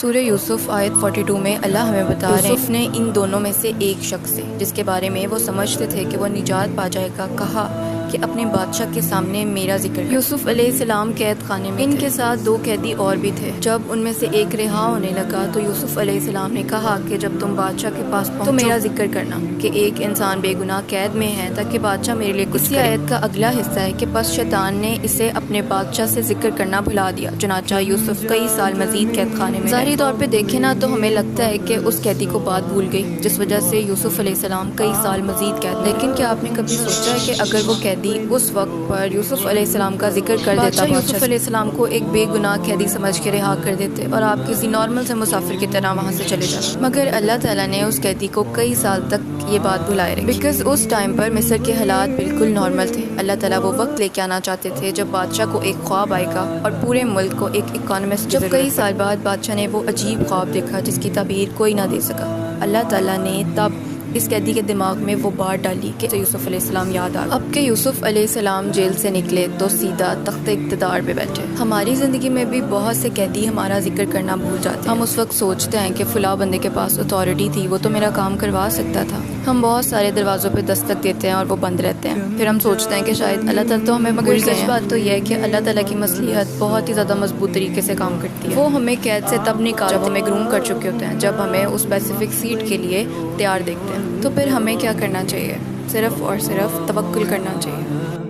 سورہ یوسف آیت 42 میں اللہ ہمیں بتا رہے ہیں یوسف نے ان دونوں میں سے ایک شخص سے جس کے بارے میں وہ سمجھتے تھے کہ وہ نجات پا جائے گا کہا کہ اپنے بادشاہ کے سامنے میرا ذکر کر۔ یوسف علیہ السلام قید خانے میں ان کے ساتھ 2 قیدی اور بھی تھے۔ جب ان میں سے ایک رہا ہونے لگا تو یوسف علیہ السلام نے کہا کہ جب تم بادشاہ کے پاس پہنچو تو میرا ذکر کرنا کہ ایک انسان بے گناہ قید میں ہے تاکہ بادشاہ میرے لیے کچھ کرے۔ آیت کا اگلا حصہ ہے کہ پس شیطان نے اسے اپنے بادشاہ سے ذکر کرنا بھلا دیا، چنانچہ یوسف کئی سال مزید قید خانے میں۔ ظاہری طور پہ دیکھیں نا تو ہمیں لگتا ہے کہ اس قیدی کو بات بھول گئی جس وجہ سے یوسف علیہ السلام کئی سال مزید قید۔ لیکن کیا آپ نے کبھی سوچا ہے کہ اگر وہ قیدی اس وقت پر یوسف علیہ السلام کا ذکر کر دیتا، یوسف علیہ السلام کو ایک بے گناہ قیدی سمجھ کے رہا کر دیتے اور آپ کسی نارمل سے مسافر کی طرح وہاں سے چلے جاتے، مگر اللہ تعالیٰ نے اس قیدی کو کئی سال تک یہ بات بھلائے رکھی، بیکاز اس ٹائم پر مصر کے حالات بالکل نارمل تھے۔ اللہ تعالیٰ وہ وقت لے کے آنا چاہتے تھے جب بادشاہ کو ایک خواب آئے گا اور پورے ملک کو ایک اکانومسٹ۔ جب کئی سال بعد بادشاہ نے وہ عجیب خواب دیکھا جس کی تعبیر کوئی نہ دے سکا، اللہ تعالیٰ نے تب اس قیدی کے دماغ میں وہ بات ڈالی کہ یوسف علیہ السلام یاد آ گیا۔ اب کہ یوسف علیہ السلام جیل سے نکلے تو سیدھا تخت اقتدار پہ بیٹھے۔ ہماری زندگی میں بھی بہت سے قیدی ہمارا ذکر کرنا بھول جاتے ہیں۔ ہم اس وقت سوچتے ہیں کہ فلاں بندے کے پاس اتھارٹی تھی، وہ تو میرا کام کروا سکتا تھا۔ ہم بہت سارے دروازوں پہ دستک دیتے ہیں اور وہ بند رہتے ہیں، پھر ہم سوچتے ہیں کہ شاید اللہ تعالیٰ تو ہمیں مگر سچ بات تو یہ ہے کہ اللہ تعالیٰ کی مصلحت بہت ہی زیادہ مضبوط طریقے سے کام کرتی ہے۔ وہ ہمیں قید سے تب نکالتے جب ہمیں گروم کر چکے ہوتے ہیں، جب ہمیں اس اسپیسیفک سیٹ کے لیے تیار دیکھتے ہیں۔ تو پھر ہمیں کیا کرنا چاہیے؟ صرف اور صرف توکل کرنا چاہیے۔